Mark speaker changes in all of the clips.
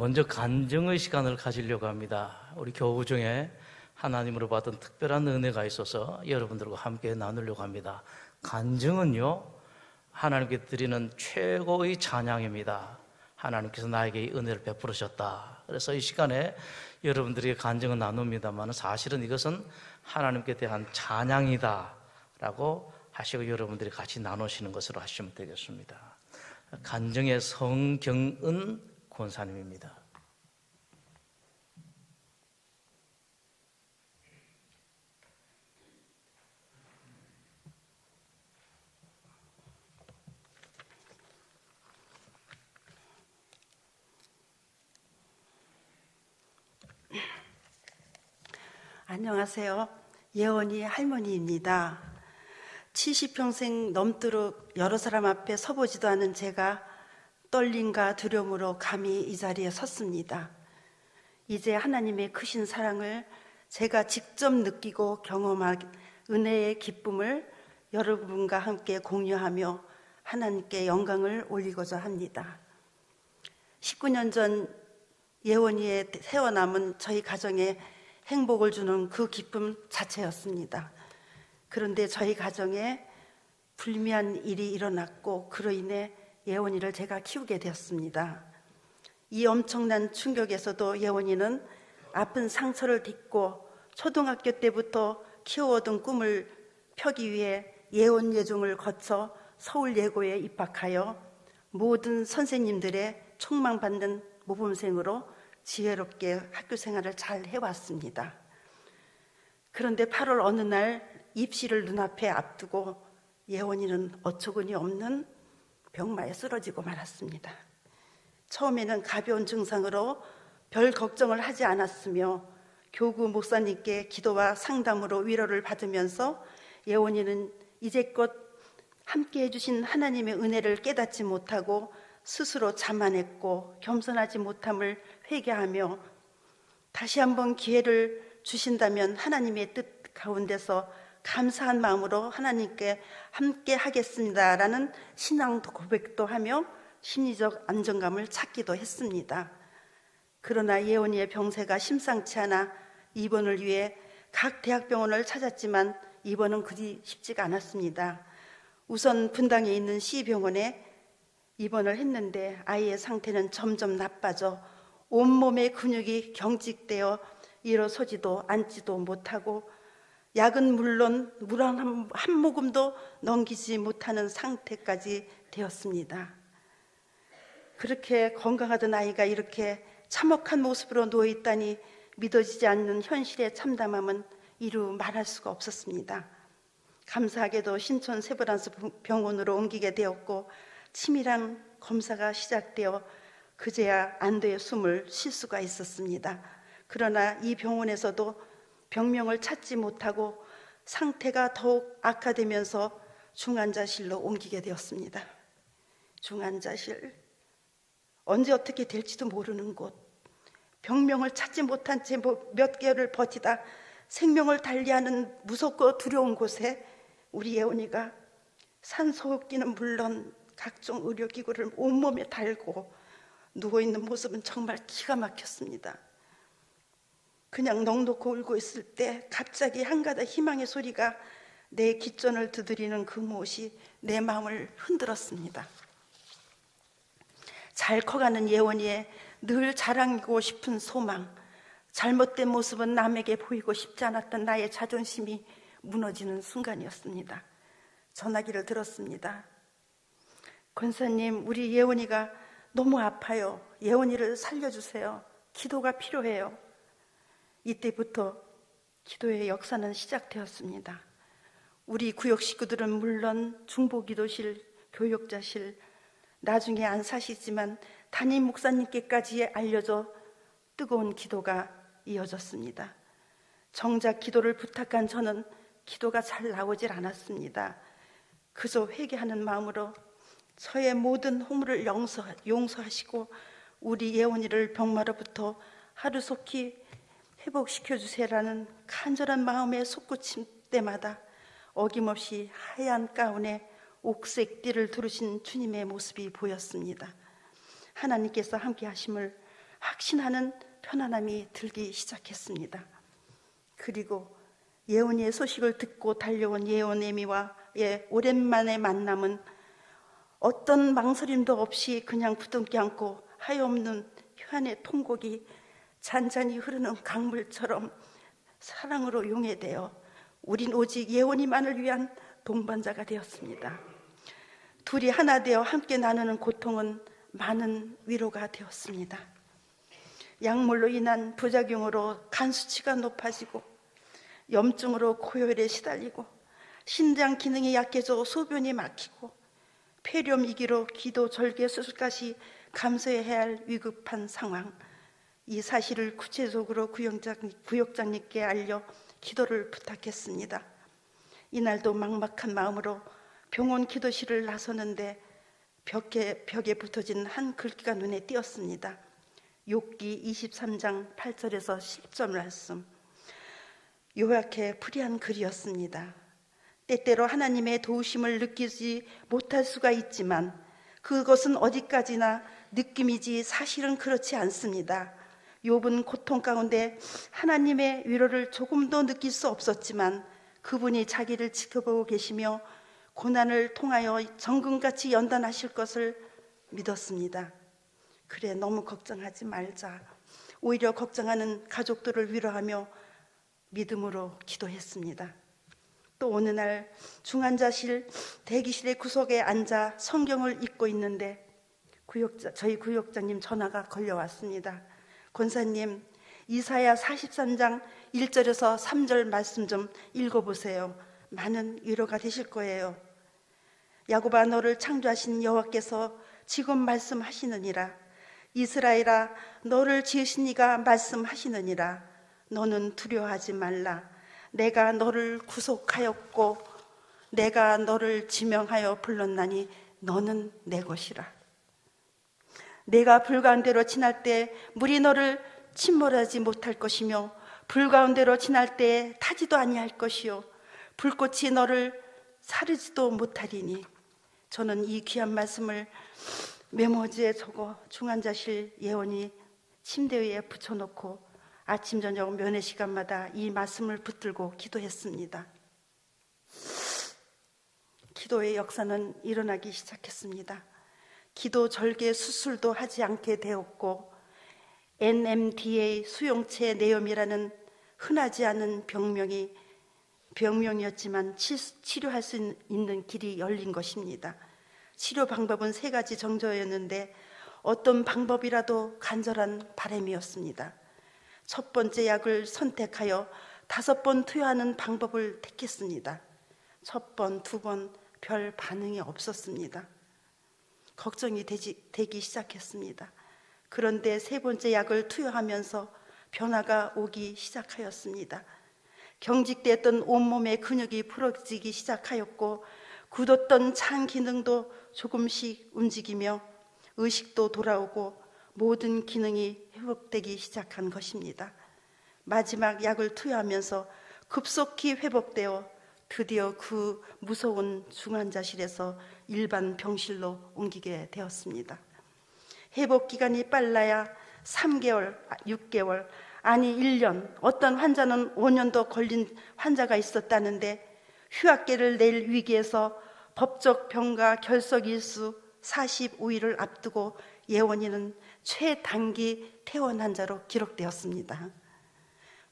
Speaker 1: 먼저 간증의 시간을 가지려고 합니다. 우리 교우 중에 하나님으로 받은 특별한 은혜가 있어서 여러분들과 함께 나누려고 합니다. 간증은요, 하나님께 드리는 최고의 찬양입니다. 하나님께서 나에게 이 은혜를 베풀으셨다. 그래서 이 시간에 여러분들에게 간증은 나눕니다만 사실은 이것은 하나님께 대한 찬양이다 라고 하시고 여러분들이 같이 나누시는 것으로 하시면 되겠습니다. 간증의 성경은 권사님입니다.
Speaker 2: 안녕하세요. 예원이 할머니입니다. 70평생 넘도록 여러 사람 앞에 서보지도 않은 제가 떨림과 두려움으로 감히 이 자리에 섰습니다. 이제 하나님의 크신 사랑을 제가 직접 느끼고 경험한 은혜의 기쁨을 여러분과 함께 공유하며 하나님께 영광을 올리고자 합니다. 19년 전 예원이의 새어남은 저희 가정에 행복을 주는 그 기쁨 자체였습니다. 그런데 저희 가정에 불미한 일이 일어났고 그로 인해 예원이를 제가 키우게 되었습니다. 이 엄청난 충격에서도 예원이는 아픈 상처를 딛고 초등학교 때부터 키워오던 꿈을 펴기 위해 예원예중을 거쳐 서울예고에 입학하여 모든 선생님들의 촉망받는 모범생으로 지혜롭게 학교 생활을 잘 해왔습니다. 그런데 8월 어느 날 입시를 눈앞에 앞두고 예원이는 어처구니 없는 병마에 쓰러지고 말았습니다. 처음에는 가벼운 증상으로 별 걱정을 하지 않았으며 교구 목사님께 기도와 상담으로 위로를 받으면서 예원이는 이제껏 함께 해주신 하나님의 은혜를 깨닫지 못하고 스스로 자만했고 겸손하지 못함을 회개하며 다시 한번 기회를 주신다면 하나님의 뜻 가운데서 감사한 마음으로 하나님께 함께 하겠습니다라는 신앙 고백도 하며 심리적 안정감을 찾기도 했습니다. 그러나 예원이의 병세가 심상치 않아 입원을 위해 각 대학병원을 찾았지만 입원은 그리 쉽지가 않았습니다. 우선 분당에 있는 C병원에 입원을 했는데 아이의 상태는 점점 나빠져 온몸의 근육이 경직되어 일어서지도 앉지도 못하고 약은 물론 물 한 모금도 넘기지 못하는 상태까지 되었습니다. 그렇게 건강하던 아이가 이렇게 참혹한 모습으로 누워있다니 믿어지지 않는 현실의 참담함은 이루 말할 수가 없었습니다. 감사하게도 신촌 세브란스 병원으로 옮기게 되었고 치밀한 검사가 시작되어 그제야 안도의 숨을 쉴 수가 있었습니다. 그러나 이 병원에서도 병명을 찾지 못하고 상태가 더욱 악화되면서 중환자실로 옮기게 되었습니다. 중환자실, 언제 어떻게 될지도 모르는 곳, 병명을 찾지 못한 채 몇 개월을 버티다 생명을 달리하는 무섭고 두려운 곳에 우리 예원이가 산소호흡기는 물론 각종 의료기구를 온몸에 달고 누워있는 모습은 정말 기가 막혔습니다. 그냥 넋놓고 울고 있을 때 갑자기 한가닥 희망의 소리가 내 귓전을 두드리는 그 무엇이 내 마음을 흔들었습니다. 잘 커가는 예원이의 늘 자랑이고 싶은 소망, 잘못된 모습은 남에게 보이고 싶지 않았던 나의 자존심이 무너지는 순간이었습니다. 전화기를 들었습니다. 권사님, 우리 예원이가 너무 아파요. 예원이를 살려주세요. 기도가 필요해요. 이때부터 기도의 역사는 시작되었습니다. 우리 구역 식구들은 물론 중보기도실, 교육자실, 나중에 안 사시지만 담임 목사님께까지 알려져 뜨거운 기도가 이어졌습니다. 정작 기도를 부탁한 저는 기도가 잘 나오질 않았습니다. 그저 회개하는 마음으로 저의 모든 허물을 용서하시고 우리 예원이를 병마로부터 하루속히 회복시켜 주세요라는 간절한 마음의 솟구침 때마다 어김없이 하얀 가운에 옥색 띠를 두르신 주님의 모습이 보였습니다. 하나님께서 함께 하심을 확신하는 편안함이 들기 시작했습니다. 그리고 예원이의 소식을 듣고 달려온 예원애미와의 오랜만의 만남은 어떤 망설임도 없이 그냥 부둥켜 안고 하염없는 혈안의 통곡이 잔잔히 흐르는 강물처럼 사랑으로 용해되어 우린 오직 예원이만을 위한 동반자가 되었습니다. 둘이 하나 되어 함께 나누는 고통은 많은 위로가 되었습니다. 약물로 인한 부작용으로 간 수치가 높아지고 염증으로 고열에 시달리고 신장 기능이 약해져 소변이 막히고 폐렴 위기로 기도 절개 수술까지 감수해야 할 위급한 상황. 이 사실을 구체적으로 구역장님께 알려 기도를 부탁했습니다. 이날도 막막한 마음으로 병원 기도실을 나서는데 벽에 붙어진 한 글귀가 눈에 띄었습니다. 욥기 23장 8절에서 10절 말씀. 요약해 풀이한 글이었습니다. 때때로 하나님의 도우심을 느끼지 못할 수가 있지만 그것은 어디까지나 느낌이지 사실은 그렇지 않습니다. 욥은 고통 가운데 하나님의 위로를 조금도 느낄 수 없었지만 그분이 자기를 지켜보고 계시며 고난을 통하여 정금같이 연단하실 것을 믿었습니다. 그래, 너무 걱정하지 말자. 오히려 걱정하는 가족들을 위로하며 믿음으로 기도했습니다. 또 어느 날 중환자실 대기실의 구석에 앉아 성경을 읽고 있는데 저희 구역장님 전화가 걸려왔습니다. 권사님, 이사야 43장 1절에서 3절 말씀 좀 읽어보세요. 많은 위로가 되실 거예요. 야곱아, 너를 창조하신 여호와께서 지금 말씀하시느니라. 이스라엘아, 너를 지으신 이가 말씀하시느니라. 너는 두려워하지 말라. 내가 너를 구속하였고 내가 너를 지명하여 불렀나니 너는 내 것이라. 내가 불 가운데로 지날 때 물이 너를 침몰하지 못할 것이며 불 가운데로 지날 때 타지도 아니할 것이요 불꽃이 너를 사르지도 못하리니. 저는 이 귀한 말씀을 메모지에 적어 중환자실 예원이 침대 위에 붙여놓고 아침 저녁 면회 시간마다 이 말씀을 붙들고 기도했습니다. 기도의 역사는 일어나기 시작했습니다. 기도 절개 수술도 하지 않게 되었고 NMDA 수용체 내염이라는 흔하지 않은 병명이었지만 치료할 수 있는 길이 열린 것입니다. 치료 방법은 3가지 정도였는데 어떤 방법이라도 간절한 바람이었습니다. 첫 번째 약을 선택하여 5번 투여하는 방법을 택했습니다. 첫 번, 2번 별 반응이 없었습니다. 걱정이 되기 시작했습니다. 그런데 3번째 약을 투여하면서 변화가 오기 시작하였습니다. 경직됐던 온몸의 근육이 풀어지기 시작하였고 굳었던 창 기능도 조금씩 움직이며 의식도 돌아오고 모든 기능이 회복되기 시작한 것입니다. 마지막 약을 투여하면서 급속히 회복되어 드디어 그 무서운 중환자실에서 일반 병실로 옮기게 되었습니다. 회복 기간이 빨라야 3개월, 6개월, 아니 1년, 어떤 환자는 5년도 걸린 환자가 있었다는데 휴학계를 낼 위기에서 법적 병가 결석 일수 45일을 앞두고 예원이는 최단기 퇴원 환자로 기록되었습니다.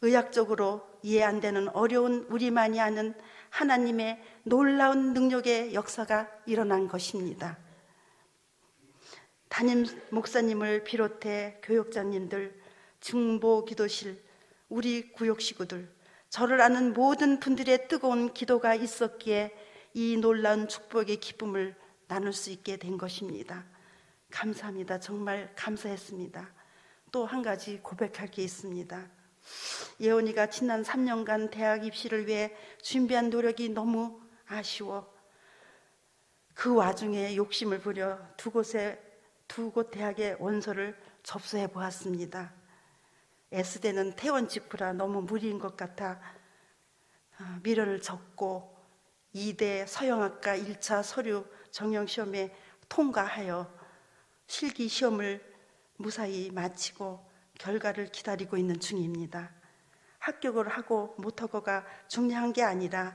Speaker 2: 의학적으로 이해 안 되는 어려운 우리만이 아는 하나님의 놀라운 능력의 역사가 일어난 것입니다. 담임 목사님을 비롯해 교역자님들, 중보기도실, 우리 구역 식구들, 저를 아는 모든 분들의 뜨거운 기도가 있었기에 이 놀라운 축복의 기쁨을 나눌 수 있게 된 것입니다. 감사합니다. 정말 감사했습니다. 또 한 가지 고백할 게 있습니다. 예원이가 지난 3년간 대학 입시를 위해 준비한 노력이 너무 아쉬워 그 와중에 욕심을 부려 두 곳 대학의 원서를 접수해 보았습니다. S대는 퇴원 직후라 너무 무리인 것 같아 미련을 접고 2대 서영학과 1차 서류 정형시험에 통과하여 실기시험을 무사히 마치고 결과를 기다리고 있는 중입니다. 합격을 하고 못하고가 중요한 게 아니라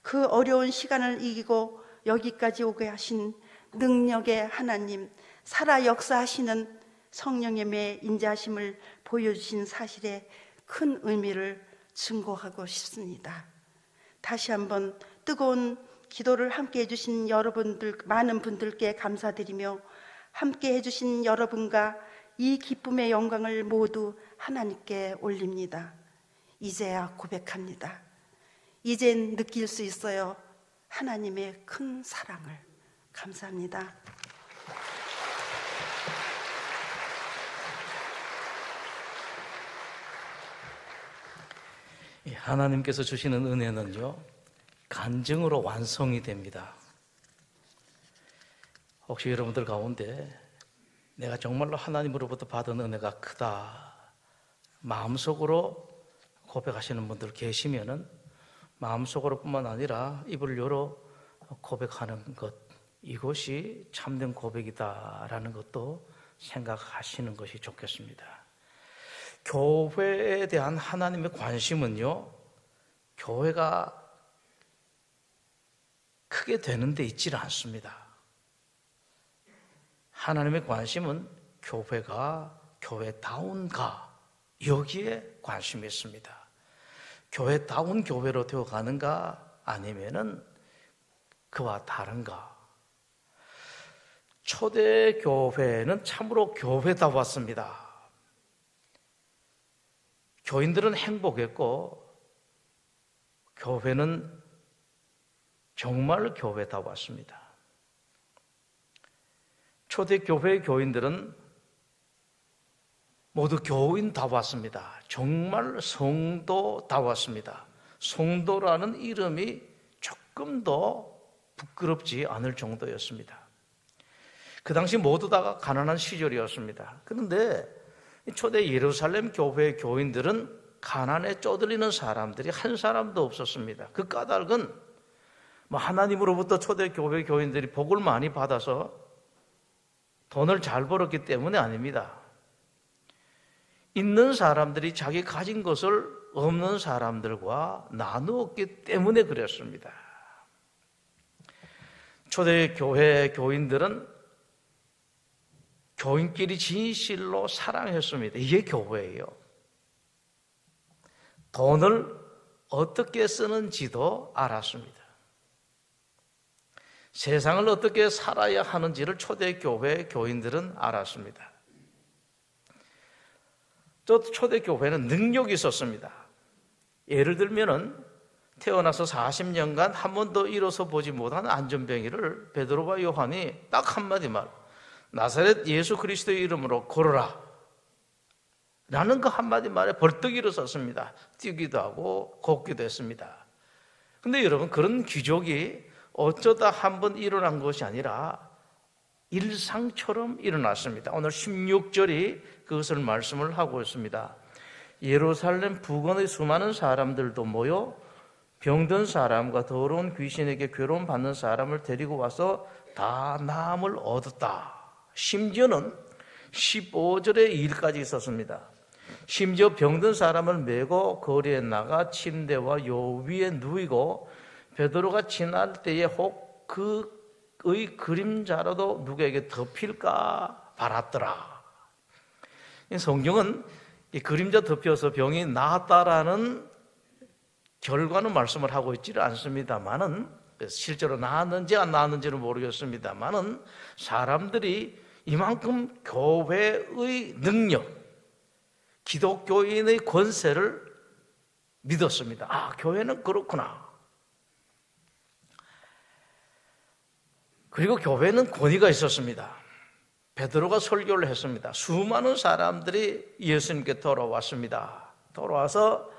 Speaker 2: 그 어려운 시간을 이기고 여기까지 오게 하신 능력의 하나님, 살아 역사하시는 성령님의 인자하심을 보여주신 사실에 큰 의미를 증거하고 싶습니다. 다시 한번 뜨거운 기도를 함께 해주신 여러분들, 많은 분들께 감사드리며 함께 해주신 여러분과 이 기쁨의 영광을 모두 하나님께 올립니다. 이제야 고백합니다. 이젠 느낄 수 있어요. 하나님의 큰 사랑을. 감사합니다.
Speaker 1: 하나님께서 주시는 은혜는요, 간증으로 완성이 됩니다. 혹시 여러분들 가운데 내가 정말로 하나님으로부터 받은 은혜가 크다, 마음속으로 고백하시는 분들 계시면은 마음속으로뿐만 아니라 입을 열어 고백하는 것, 이것이 참된 고백이다라는 것도 생각하시는 것이 좋겠습니다. 교회에 대한 하나님의 관심은요, 교회가 크게 되는 데 있지는 않습니다. 하나님의 관심은 교회가 교회다운가, 여기에 관심이 있습니다. 교회다운 교회로 되어가는가, 아니면은 그와 다른가. 초대 교회는 참으로 교회다웠습니다. 교인들은 행복했고 교회는 정말 교회다웠습니다. 초대 교회의 교인들은 모두 교인다웠습니다. 정말 성도다웠습니다. 성도라는 이름이 조금 더 부끄럽지 않을 정도였습니다. 그 당시 모두 다가 가난한 시절이었습니다. 그런데 초대 예루살렘 교회의 교인들은 가난에 쪼들리는 사람들이 한 사람도 없었습니다. 그 까닭은 하나님으로부터 초대 교회 교인들이 복을 많이 받아서 돈을 잘 벌었기 때문이 아닙니다. 있는 사람들이 자기 가진 것을 없는 사람들과 나누었기 때문에 그랬습니다. 초대 교회 교인들은 교인끼리 진실로 사랑했습니다. 이게 교회예요. 돈을 어떻게 쓰는지도 알았습니다. 세상을 어떻게 살아야 하는지를 초대교회 교인들은 알았습니다. 또 초대교회는 능력이 있었습니다. 예를 들면은 태어나서 40년간 한 번도 일어서 보지 못한 안전병이를 베드로와 요한이 딱 한마디 말, 나사렛 예수 그리스도의 이름으로 걸어라 라는 그 한마디 말에 벌떡 일어섰습니다. 뛰기도 하고 걷기도 했습니다. 근데 여러분, 그런 기적이 어쩌다 한번 일어난 것이 아니라 일상처럼 일어났습니다. 오늘 16절이 그것을 말씀을 하고 있습니다. 예루살렘 부근의 수많은 사람들도 모여 병든 사람과 더러운 귀신에게 괴로움 받는 사람을 데리고 와서 다 나음을 얻었다. 심지어는 15절의 일까지 있었습니다. 심지어 병든 사람을 메고 거리에 나가 침대와 요 위에 누이고 베드로가 지날 때에 혹 그의 그림자라도 누구에게 덮일까 바랐더라. 성경은 이 그림자 덮여서 병이 나았다라는 결과는 말씀을 하고 있지는 않습니다만은, 실제로 나았는지 안 나았는지는 모르겠습니다만은, 사람들이 이만큼 교회의 능력, 기독교인의 권세를 믿었습니다. 아, 교회는 그렇구나. 그리고 교회는 권위가 있었습니다. 베드로가 설교를 했습니다. 수많은 사람들이 예수님께 돌아왔습니다. 돌아와서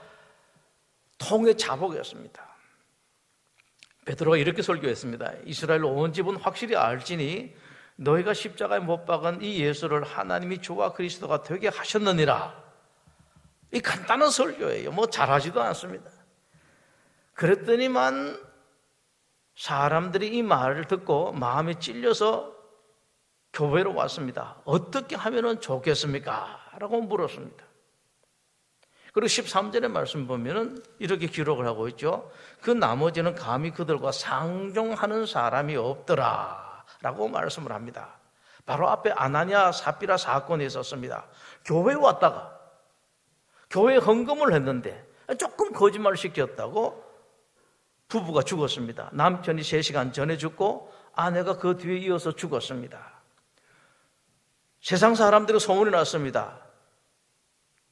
Speaker 1: 통의 자복이었습니다. 베드로가 이렇게 설교했습니다. 이스라엘 온 집은 확실히 알지니 너희가 십자가에 못 박은 이 예수를 하나님이 주와 그리스도가 되게 하셨느니라. 이 간단한 설교예요. 뭐 잘하지도 않습니다. 그랬더니만 사람들이 이 말을 듣고 마음에 찔려서 교회로 왔습니다. 어떻게 하면 좋겠습니까? 라고 물었습니다. 그리고 13절의 말씀 보면은 이렇게 기록을 하고 있죠. 그 나머지는 감히 그들과 상종하는 사람이 없더라 라고 말씀을 합니다. 바로 앞에 아나니아 삽비라 사건이 있었습니다. 교회에 왔다가 교회에 헌금을 했는데 조금 거짓말을 시켰다고 부부가 죽었습니다. 남편이 3시간 전에 죽고 아내가 그 뒤에 이어서 죽었습니다. 세상 사람들이 소문이 났습니다.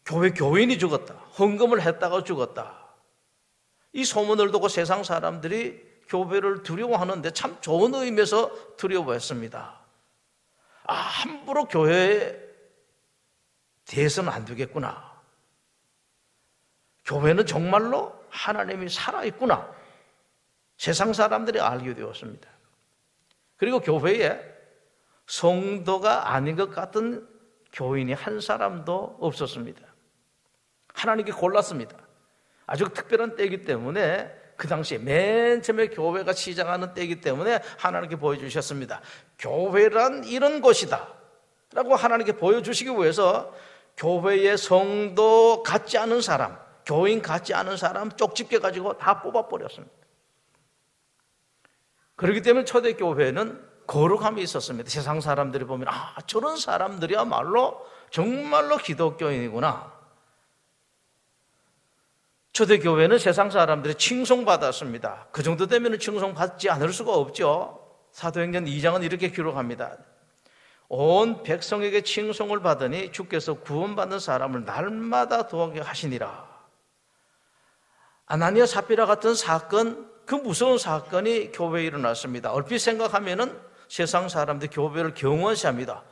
Speaker 1: 교회 교인이 죽었다. 헌금을 했다가 죽었다. 이 소문을 듣고 세상 사람들이 교회를 두려워하는데 참 좋은 의미에서 두려워했습니다. 함부로 교회에 대해서는 안 되겠구나. 교회는 정말로 하나님이 살아있구나. 세상 사람들이 알게 되었습니다. 그리고 교회에 성도가 아닌 것 같은 교인이 한 사람도 없었습니다. 하나님께 골랐습니다. 아주 특별한 때이기 때문에 그 당시에 맨 처음에 교회가 시작하는 때이기 때문에 하나님께 보여주셨습니다. 교회란 이런 곳이다 라고 하나님께 보여주시기 위해서 교회의 성도 같지 않은 사람, 교인 같지 않은 사람 쪽집게 가지고 다 뽑아버렸습니다. 그렇기 때문에 초대교회는 거룩함이 있었습니다. 세상 사람들이 보면 저런 사람들이야말로 정말로 기독교인이구나. 초대교회는 세상 사람들이 칭송받았습니다. 그 정도 되면 칭송받지 않을 수가 없죠. 사도행전 2장은 이렇게 기록합니다. 온 백성에게 칭송을 받으니 주께서 구원받는 사람을 날마다 도하게 하시니라. 아나니아 삽비라 같은 사건, 그 무서운 사건이 교회에 일어났습니다. 얼핏 생각하면은 세상 사람들 교회를 경원시합니다.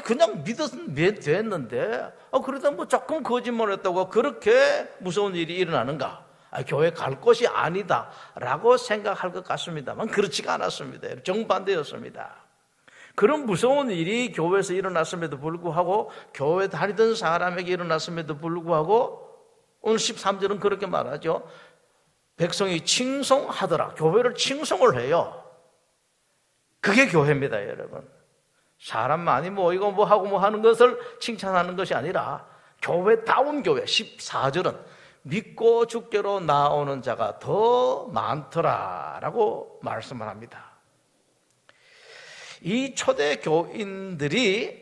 Speaker 1: 그냥 믿었으면 됐는데 그러다 뭐 조금 거짓말했다고 그렇게 무서운 일이 일어나는가? 교회 갈 곳이 아니다 라고 생각할 것 같습니다만 그렇지가 않았습니다. 정반대였습니다. 그런 무서운 일이 교회에서 일어났음에도 불구하고 교회 다니던 사람에게 일어났음에도 불구하고 오늘 13절은 그렇게 말하죠. 백성이 칭송하더라. 교회를 칭송을 해요. 그게 교회입니다, 여러분. 사람 많이 모이고 뭐 하고 뭐 하는 것을 칭찬하는 것이 아니라 교회다운 교회. 14절은 믿고 주께로 나오는 자가 더 많더라라고 말씀을 합니다. 이 초대 교인들이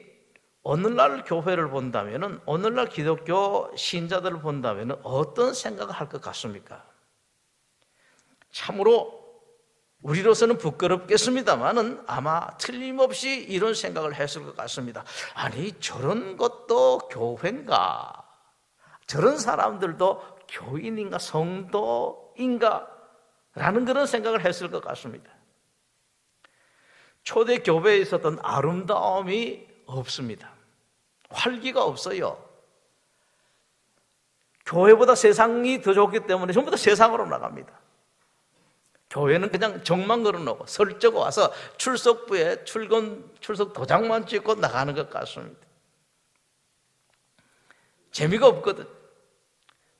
Speaker 1: 오늘날 교회를 본다면은, 오늘날 기독교 신자들을 본다면은 어떤 생각을 할 것 같습니까? 참으로 우리로서는 부끄럽겠습니다만은 아마 틀림없이 이런 생각을 했을 것 같습니다. 아니, 저런 것도 교회인가? 저런 사람들도 교인인가? 성도인가? 라는 그런 생각을 했을 것 같습니다. 초대 교회에 있었던 아름다움이 없습니다. 활기가 없어요. 교회보다 세상이 더 좋기 때문에 전부 다 세상으로 나갑니다. 교회는 그냥 정만 걸어놓고 설적 와서 출석부에 출석 도장만 찍고 나가는 것 같습니다. 재미가 없거든.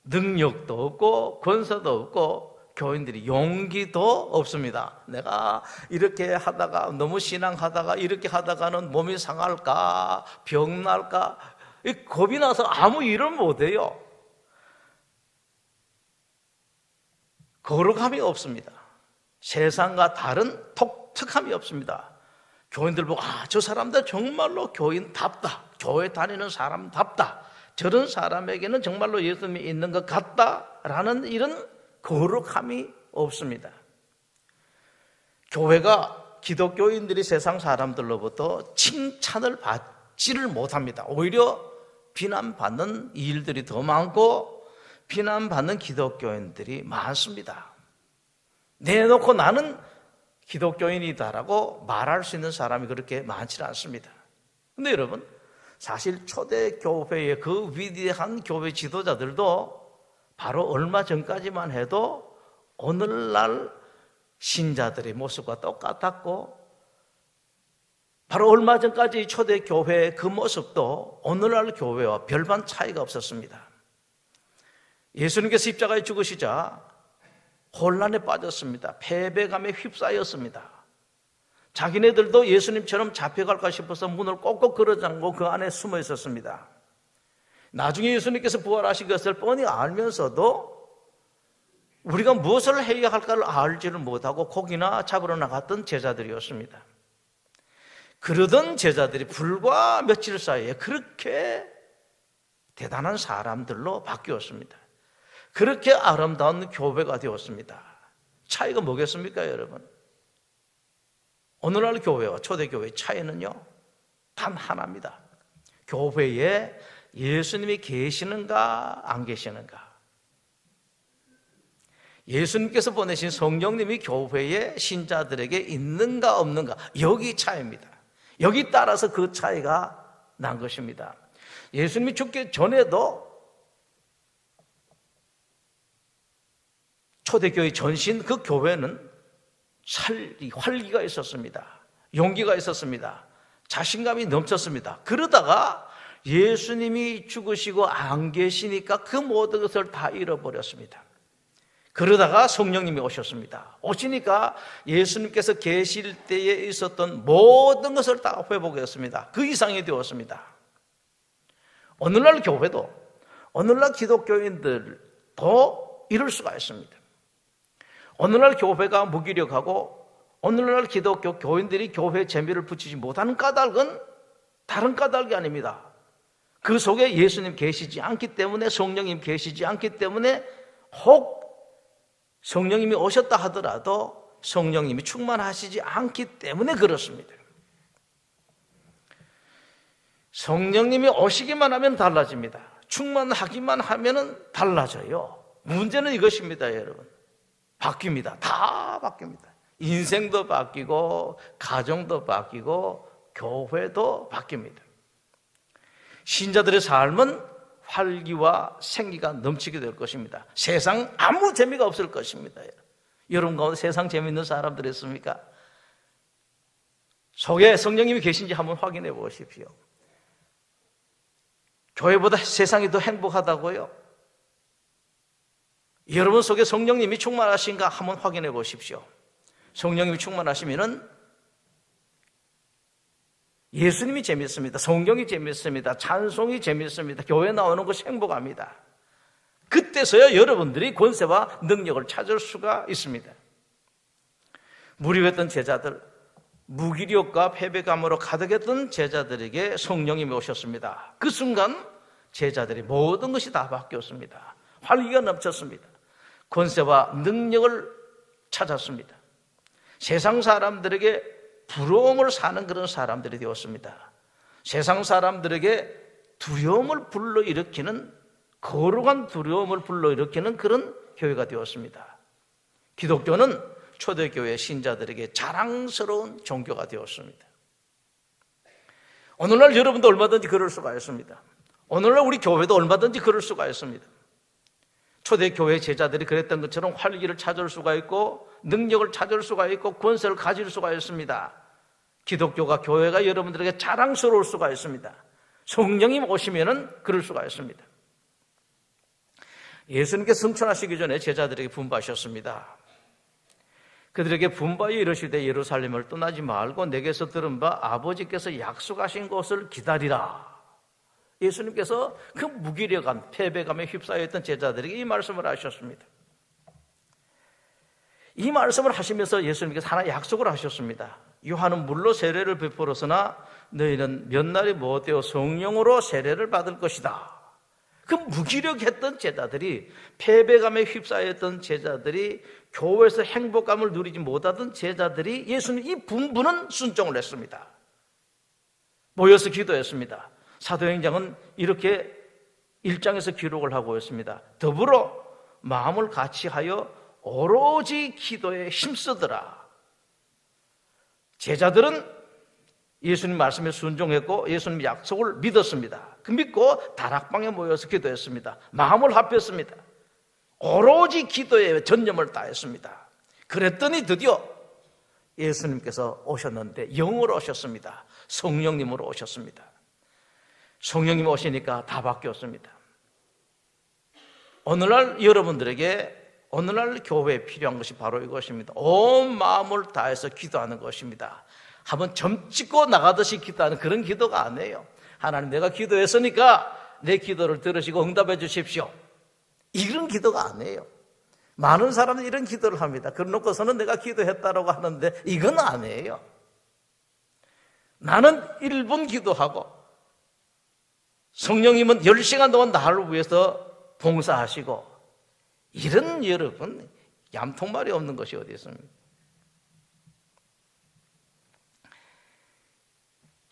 Speaker 1: 능력도 없고 권세도 없고 교인들이 용기도 없습니다. 내가 이렇게 하다가 너무 신앙하다가 이렇게 하다가는 몸이 상할까 병 날까 겁이 나서 아무 일을 못해요. 거룩함이 없습니다. 세상과 다른 독특함이 없습니다. 교인들 보고 저 사람들 정말로 교인답다. 교회 다니는 사람답다. 저런 사람에게는 정말로 예수님이 있는 것 같다라는 이런 거룩함이 없습니다. 교회가 기독교인들이 세상 사람들로부터 칭찬을 받지를 못합니다. 오히려 비난받는 일들이 더 많고 비난받는 기독교인들이 많습니다. 내놓고 나는 기독교인이다라고 말할 수 있는 사람이 그렇게 많지 않습니다. 그런데 여러분, 사실 초대교회의 그 위대한 교회 지도자들도 바로 얼마 전까지만 해도 오늘날 신자들의 모습과 똑같았고, 바로 얼마 전까지 초대교회의 그 모습도 오늘날 교회와 별반 차이가 없었습니다. 예수님께서 십자가에 죽으시자 혼란에 빠졌습니다. 패배감에 휩싸였습니다. 자기네들도 예수님처럼 잡혀갈까 싶어서 문을 꼭꼭 걸어잠고 그 안에 숨어 있었습니다. 나중에 예수님께서 부활하신 것을 뻔히 알면서도 우리가 무엇을 해야 할까를 알지를 못하고 고기나 잡으러 나갔던 제자들이었습니다. 그러던 제자들이 불과 며칠 사이에 그렇게 대단한 사람들로 바뀌었습니다. 그렇게 아름다운 교회가 되었습니다. 차이가 뭐겠습니까, 여러분? 오늘날 교회와 초대교회의 차이는요, 단 하나입니다. 교회에 예수님이 계시는가 안 계시는가. 예수님께서 보내신 성령님이 교회에 신자들에게 있는가 없는가, 여기 차이입니다. 여기 따라서 그 차이가 난 것입니다. 예수님이 죽기 전에도 초대교회 전신 그 교회는 활기가 있었습니다. 용기가 있었습니다. 자신감이 넘쳤습니다. 그러다가 예수님이 죽으시고 안 계시니까 그 모든 것을 다 잃어버렸습니다. 그러다가 성령님이 오셨습니다. 오시니까 예수님께서 계실 때에 있었던 모든 것을 다 회복했습니다. 그 이상이 되었습니다. 오늘날 교회도, 오늘날 기독교인들도 이럴 수가 있습니다. 오늘날 교회가 무기력하고 오늘날 기독교 교인들이 교회의 재미를 붙이지 못하는 까닭은 다른 까닭이 아닙니다. 그 속에 예수님 계시지 않기 때문에, 성령님 계시지 않기 때문에, 혹 성령님이 오셨다 하더라도 성령님이 충만하시지 않기 때문에 그렇습니다. 성령님이 오시기만 하면 달라집니다. 충만하기만 하면 달라져요. 문제는 이것입니다, 여러분. 바뀝니다. 다 바뀝니다. 인생도 바뀌고 가정도 바뀌고 교회도 바뀝니다. 신자들의 삶은 활기와 생기가 넘치게 될 것입니다. 세상 아무 재미가 없을 것입니다. 여러분 가운데 세상 재미있는 사람들 있습니까? 속에 성령님이 계신지 한번 확인해 보십시오. 교회보다 세상이 더 행복하다고요? 여러분 속에 성령님이 충만하신가 한번 확인해 보십시오. 성령님이 충만하시면은 예수님이 재밌습니다. 성경이 재밌습니다. 찬송이 재밌습니다. 교회 나오는 것이 행복합니다. 그때서야 여러분들이 권세와 능력을 찾을 수가 있습니다. 무력했던 제자들, 무기력과 패배감으로 가득했던 제자들에게 성령님이 오셨습니다. 그 순간 제자들이 모든 것이 다 바뀌었습니다. 활기가 넘쳤습니다. 권세와 능력을 찾았습니다. 세상 사람들에게 부러움을 사는 그런 사람들이 되었습니다. 세상 사람들에게 두려움을 불러일으키는, 거룩한 두려움을 불러일으키는 그런 교회가 되었습니다. 기독교는 초대교회 신자들에게 자랑스러운 종교가 되었습니다. 오늘날 여러분도 얼마든지 그럴 수가 있습니다. 오늘날 우리 교회도 얼마든지 그럴 수가 있습니다. 초대교회 제자들이 그랬던 것처럼 활기를 찾을 수가 있고 능력을 찾을 수가 있고 권세를 가질 수가 있습니다. 기독교가, 교회가 여러분들에게 자랑스러울 수가 있습니다. 성령님 오시면은 그럴 수가 있습니다. 예수님께서 승천하시기 전에 제자들에게 분부하셨습니다. 그들에게 분부하여 이르시되 예루살렘을 떠나지 말고 내게서 들은 바 아버지께서 약속하신 것을 기다리라. 예수님께서 그 무기력한 패배감에 휩싸여 있던 제자들에게 이 말씀을 하셨습니다. 이 말씀을 하시면서 예수님께서 하나 약속을 하셨습니다. 요한은 물로 세례를 베풀었으나 너희는 몇 날이 못되어 성령으로 세례를 받을 것이다. 그 무기력했던 제자들이, 패배감에 휩싸였던 제자들이, 교회에서 행복감을 누리지 못하던 제자들이 예수님 이 분부는 순종을 했습니다. 모여서 기도했습니다. 사도행전은 이렇게 1장에서 기록을 하고 있습니다. 더불어 마음을 같이하여 오로지 기도에 힘쓰더라. 제자들은 예수님 말씀에 순종했고 예수님 약속을 믿었습니다. 그 믿고 다락방에 모여서 기도했습니다. 마음을 합했습니다. 오로지 기도에 전념을 다했습니다. 그랬더니 드디어 예수님께서 오셨는데 영으로 오셨습니다. 성령님으로 오셨습니다. 성령님 오시니까 다 바뀌었습니다. 오늘날 여러분들에게 오늘날 교회에 필요한 것이 바로 이것입니다. 온 마음을 다해서 기도하는 것입니다. 한번 점 찍고 나가듯이 기도하는 그런 기도가 아니에요. 하나님, 내가 기도했으니까 내 기도를 들으시고 응답해 주십시오. 이런 기도가 아니에요. 많은 사람들이 이런 기도를 합니다. 그러놓고서는 내가 기도했다라고 하는데 이건 아니에요. 나는 1분 기도하고 성령님은 10시간 동안 나를 위해서 봉사하시고, 이런 여러분 얌통말이 없는 것이 어디 있습니까?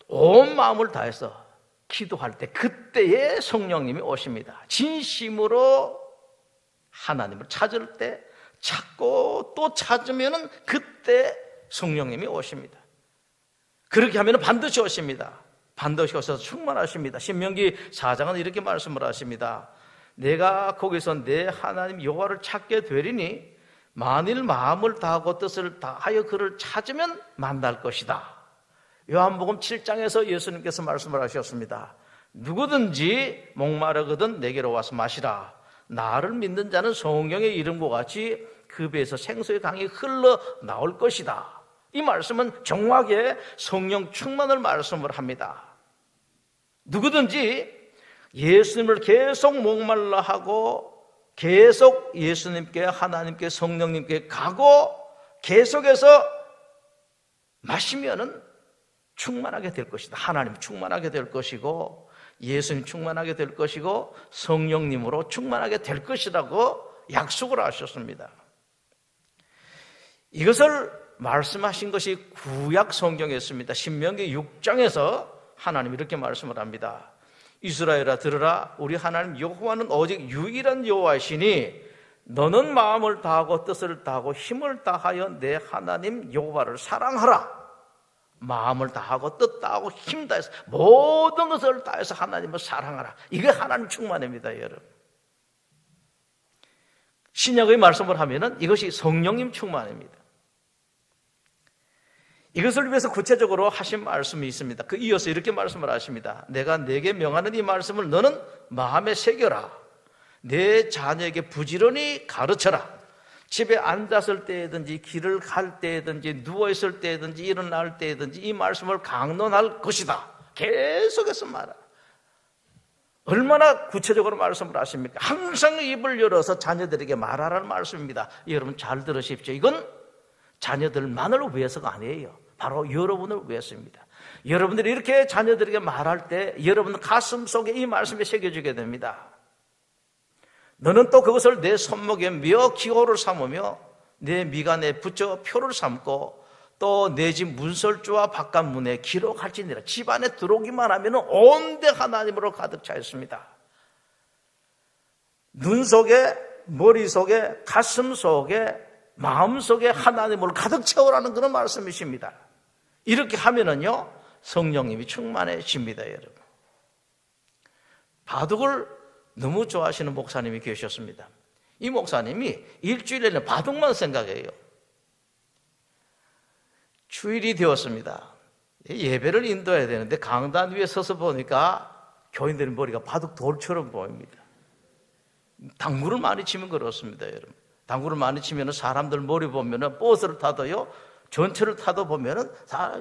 Speaker 1: 온 마음을 다해서 기도할 때 그때에 성령님이 오십니다. 진심으로 하나님을 찾을 때 찾고 또 찾으면 그때 성령님이 오십니다. 그렇게 하면 반드시 오십니다. 반드시 오셔서 충만하십니다. 신명기 4장은 이렇게 말씀을 하십니다. 내가 거기서 내 하나님 여호와를 찾게 되리니 만일 마음을 다하고 뜻을 다하여 그를 찾으면 만날 것이다. 요한복음 7장에서 예수님께서 말씀을 하셨습니다. 누구든지 목마르거든 내게로 와서 마시라. 나를 믿는 자는 성경의 이름과 같이 그 배에서 생수의 강이 흘러 나올 것이다. 이 말씀은 정확하게 성령 충만을 말씀을 합니다. 누구든지 예수님을 계속 목말라 하고 계속 예수님께, 하나님께, 성령님께 가고 계속해서 마시면은 충만하게 될 것이다. 하나님 충만하게 될 것이고 예수님 충만하게 될 것이고 성령님으로 충만하게 될 것이라고 약속을 하셨습니다. 이것을 말씀하신 것이 구약 성경에 있습니다. 신명기 6장에서 하나님 이렇게 말씀을 합니다. 이스라엘아 들으라. 우리 하나님 여호와는 오직 유일한 여호와이시니 너는 마음을 다하고 뜻을 다하고 힘을 다하여 내 하나님 여호와를 사랑하라. 마음을 다하고 뜻 다하고 힘 다해서 모든 것을 다해서 하나님을 사랑하라. 이게 하나님 충만입니다, 여러분. 신약의 말씀을 하면은 이것이 성령님 충만입니다. 이것을 위해서 구체적으로 하신 말씀이 있습니다. 그 이어서 이렇게 말씀을 하십니다. 내가 내게 명하는 이 말씀을 너는 마음에 새겨라. 내 자녀에게 부지런히 가르쳐라. 집에 앉았을 때든지 길을 갈 때든지 누워있을 때든지 일어날 때든지 이 말씀을 강론할 것이다. 계속해서 말하. 얼마나 구체적으로 말씀을 하십니까? 항상 입을 열어서 자녀들에게 말하라는 말씀입니다. 여러분 잘 들으십시오. 이건 자녀들만을 위해서가 아니에요. 바로 여러분을 위해서입니다. 여러분들이 이렇게 자녀들에게 말할 때 여러분 가슴 속에 이 말씀이 새겨지게 됩니다. 너는 또 그것을 내 손목에 며 기호를 삼으며 내 미간에 붙여 표를 삼고 또 내 집 문설주와 바깥 문에 기록할지니라. 집 안에 들어오기만 하면 온데 하나님으로 가득 차 있습니다. 눈 속에, 머리 속에, 가슴 속에, 마음 속에 하나님을 가득 채우라는 그런 말씀이십니다. 이렇게 하면은요 성령님이 충만해집니다, 여러분. 바둑을 너무 좋아하시는 목사님이 계셨습니다. 이 목사님이 일주일에는 바둑만 생각해요. 주일이 되었습니다. 예배를 인도해야 되는데 강단 위에 서서 보니까 교인들의 머리가 바둑 돌처럼 보입니다. 당구를 많이 치면 그렇습니다, 여러분. 당구를 많이 치면 사람들 머리 보면은 버스를 타도요, 전철을 타도 보면은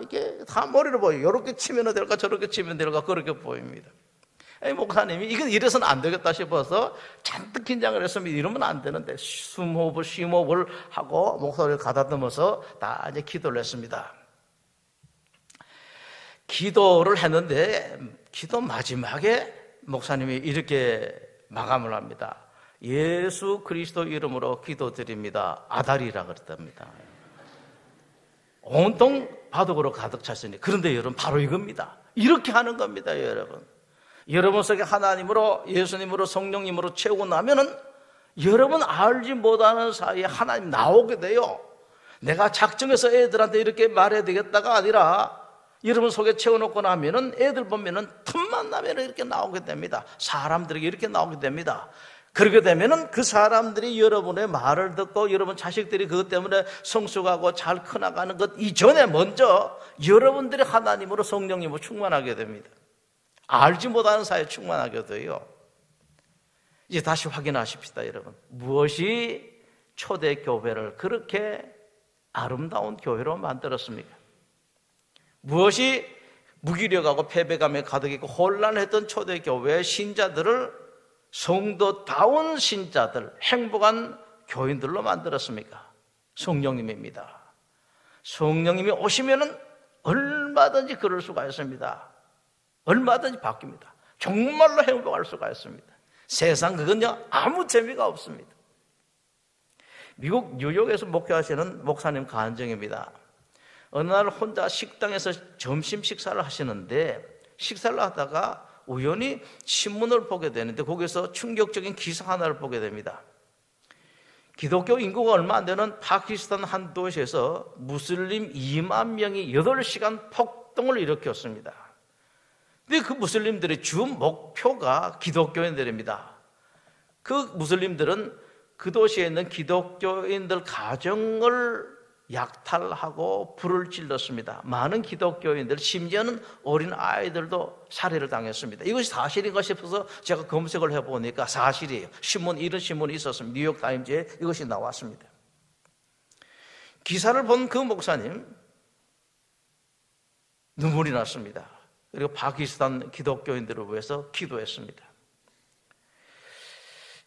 Speaker 1: 이게 다 머리로 보여요. 이렇게 치면 될까, 저렇게 치면 될까, 그렇게 보입니다. 목사님이 이건 이래서는 안 되겠다 싶어서 잔뜩 긴장을 했으면 이러면 안 되는데 숨호흡을 심호흡을 하고 목소리를 가다듬어서 다 이제 기도를 했습니다. 기도를 했는데 기도 마지막에 목사님이 이렇게 마감을 합니다. 예수 그리스도 이름으로 기도드립니다. 아다리라 그랬답니다. 온통 바둑으로 가득 찼으니. 그런데 여러분 바로 이겁니다. 이렇게 하는 겁니다, 여러분. 여러분 속에 하나님으로, 예수님으로, 성령님으로 채우고 나면은 여러분 알지 못하는 사이에 하나님 나오게 돼요. 내가 작정해서 애들한테 이렇게 말해야 되겠다가 아니라 여러분 속에 채워놓고 나면은 애들 보면은 틈만 나면은 이렇게 나오게 됩니다. 사람들에게 이렇게 나오게 됩니다. 그렇게 되면은 그 사람들이 여러분의 말을 듣고 여러분 자식들이 그것 때문에 성숙하고 잘 커나가는 것 이전에 먼저 여러분들이 하나님으로 성령님으로 충만하게 됩니다. 알지 못하는 사이에 충만하게 돼요. 이제 다시 확인하십시다, 여러분. 무엇이 초대교회를 그렇게 아름다운 교회로 만들었습니까? 무엇이 무기력하고 패배감에 가득했고 혼란했던 초대교회의 신자들을 성도다운 신자들, 행복한 교인들로 만들었습니까? 성령님입니다. 성령님이 오시면은 얼마든지 그럴 수가 있습니다. 얼마든지 바뀝니다. 정말로 행복할 수가 있습니다. 세상 그건요 아무 재미가 없습니다. 미국 뉴욕에서 목회하시는 목사님 간증입니다. 어느 날 혼자 식당에서 점심 식사를 하시는데 식사를 하다가 우연히 신문을 보게 되는데 거기서 충격적인 기사 하나를 보게 됩니다. 기독교 인구가 얼마 안 되는 파키스탄 한 도시에서 무슬림 2만 명이 8시간 폭동을 일으켰습니다. 근데 그 무슬림들의 주 목표가 기독교인들입니다. 그 무슬림들은 그 도시에 있는 기독교인들 가정을 약탈하고 불을 질렀습니다. 많은 기독교인들, 심지어는 어린 아이들도 살해를 당했습니다. 이것이 사실인가 싶어서 제가 검색을 해보니까 사실이에요. 이런 신문이 있었습니다. 뉴욕타임즈에 이것이 나왔습니다. 기사를 본 그 목사님 눈물이 났습니다. 그리고 파키스탄 기독교인들을 위해서 기도했습니다.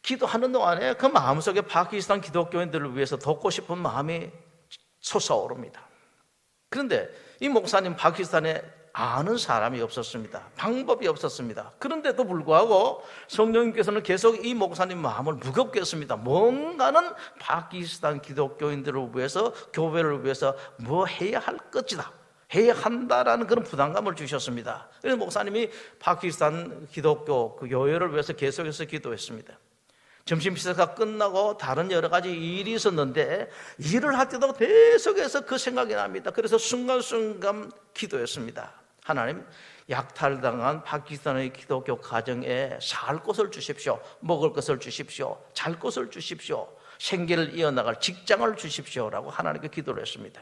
Speaker 1: 기도하는 동안에 그 마음속에 파키스탄 기독교인들을 위해서 돕고 싶은 마음이 솟아오릅니다. 그런데 이 목사님 파키스탄에 아는 사람이 없었습니다. 방법이 없었습니다. 그런데도 불구하고 성령님께서는 계속 이 목사님 마음을 무겁게 했습니다. 뭔가는 파키스탄 기독교인들을 위해서, 교회를 위해서 뭐 해야 할 것이다, 해야 한다라는 그런 부담감을 주셨습니다. 그래서 목사님이 파키스탄 기독교 그 교회를 위해서 계속해서 기도했습니다. 점심 식사가 끝나고 다른 여러 가지 일이 있었는데 일을 할 때도 계속해서 그 생각이 납니다. 그래서 순간순간 기도했습니다. 하나님, 약탈당한 파키스탄의 기독교 가정에 살 곳을 주십시오. 먹을 것을 주십시오. 잘 곳을 주십시오. 생계를 이어나갈 직장을 주십시오라고 하나님께 기도를 했습니다.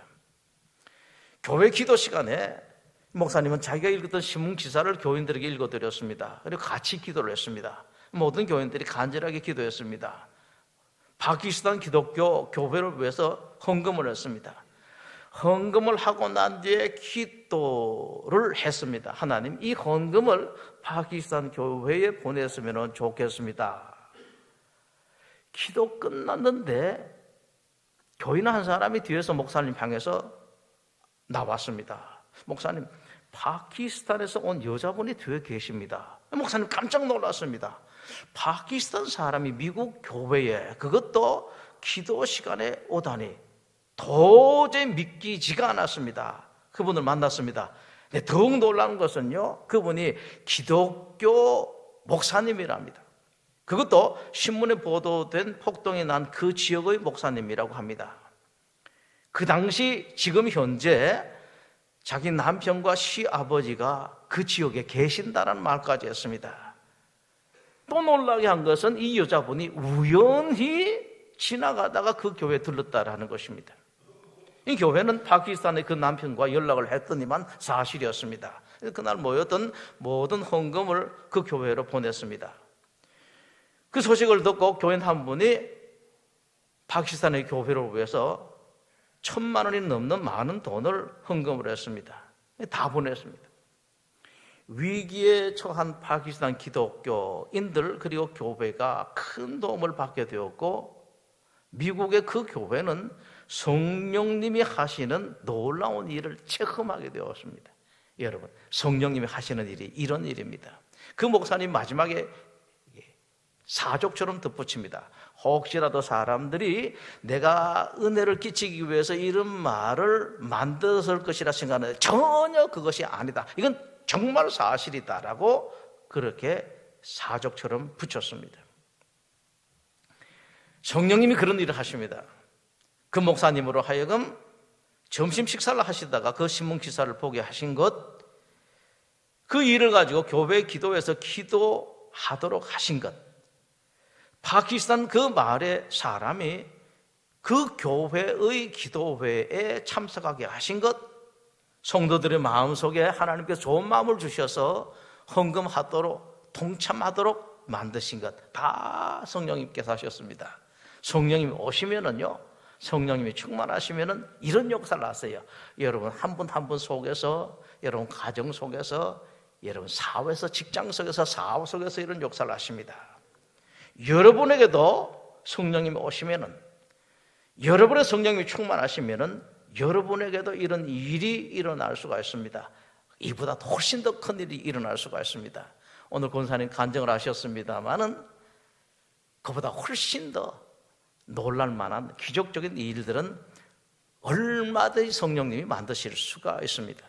Speaker 1: 교회 기도 시간에 목사님은 자기가 읽었던 신문 기사를 교인들에게 읽어드렸습니다. 그리고 같이 기도를 했습니다. 모든 교인들이 간절하게 기도했습니다. 파키스탄 기독교 교회를 위해서 헌금을 했습니다. 헌금을 하고 난 뒤에 기도를 했습니다. 하나님, 이 헌금을 파키스탄 교회에 보냈으면 좋겠습니다. 기도 끝났는데 교인 한 사람이 뒤에서 목사님 향해서 나왔습니다. 목사님, 파키스탄에서 온 여자분이 뒤에 계십니다. 목사님 깜짝 놀랐습니다. 파키스탄 사람이 미국 교회에, 그것도 기도 시간에 오다니 도저히 믿기지가 않았습니다. 그분을 만났습니다. 네, 더욱 놀라운 것은요, 그분이 기독교 목사님이랍니다. 그것도 신문에 보도된 폭동이 난 그 지역의 목사님이라고 합니다. 그 당시 지금 현재 자기 남편과 시아버지가 그 지역에 계신다는 말까지 했습니다. 또 놀라게 한 것은 이 여자분이 우연히 지나가다가 그 교회에 들렀다라는 것입니다. 이 교회는 파키스탄의 그 남편과 연락을 했더니만 사실이었습니다. 그날 모였던 모든 헌금을 그 교회로 보냈습니다. 그 소식을 듣고 교인 한 분이 파키스탄의 교회를 위해서 1,000만 원이 넘는 많은 돈을 헌금을 했습니다. 다 보냈습니다. 위기에 처한 파키스탄 기독교인들 그리고 교회가 큰 도움을 받게 되었고, 미국의 그 교회는 성령님이 하시는 놀라운 일을 체험하게 되었습니다. 여러분, 성령님이 하시는 일이 이런 일입니다. 그 목사님 마지막에 사족처럼 덧붙입니다. 혹시라도 사람들이 내가 은혜를 끼치기 위해서 이런 말을 만들었을 것이라 생각하는데 전혀 그것이 아니다. 이건 정말 사실이다라고 그렇게 사족처럼 붙였습니다. 성령님이 그런 일을 하십니다. 그 목사님으로 하여금 점심 식사를 하시다가 그 신문 기사를 보게 하신 것, 그 일을 가지고 교회 기도에서 기도하도록 하신 것, 파키스탄 그 말의 사람이 그 교회의 기도회에 참석하게 하신 것, 성도들의 마음속에 하나님께서 좋은 마음을 주셔서 헌금하도록 동참하도록 만드신 것, 다 성령님께서 하셨습니다. 성령님이 오시면은요, 성령님이 충만하시면은 이런 역사를 하세요. 여러분 한 분 한 분 속에서, 여러분 가정 속에서, 여러분 사회에서, 직장 속에서, 사업 속에서 이런 역사를 하십니다. 여러분에게도 성령님이 오시면은, 여러분의 성령님이 충만하시면은 여러분에게도 이런 일이 일어날 수가 있습니다. 이보다 훨씬 더 큰 일이 일어날 수가 있습니다. 오늘 권사님 간증을 하셨습니다만은 그보다 훨씬 더 놀랄 만한 기적적인 일들은 얼마든지 성령님이 만드실 수가 있습니다.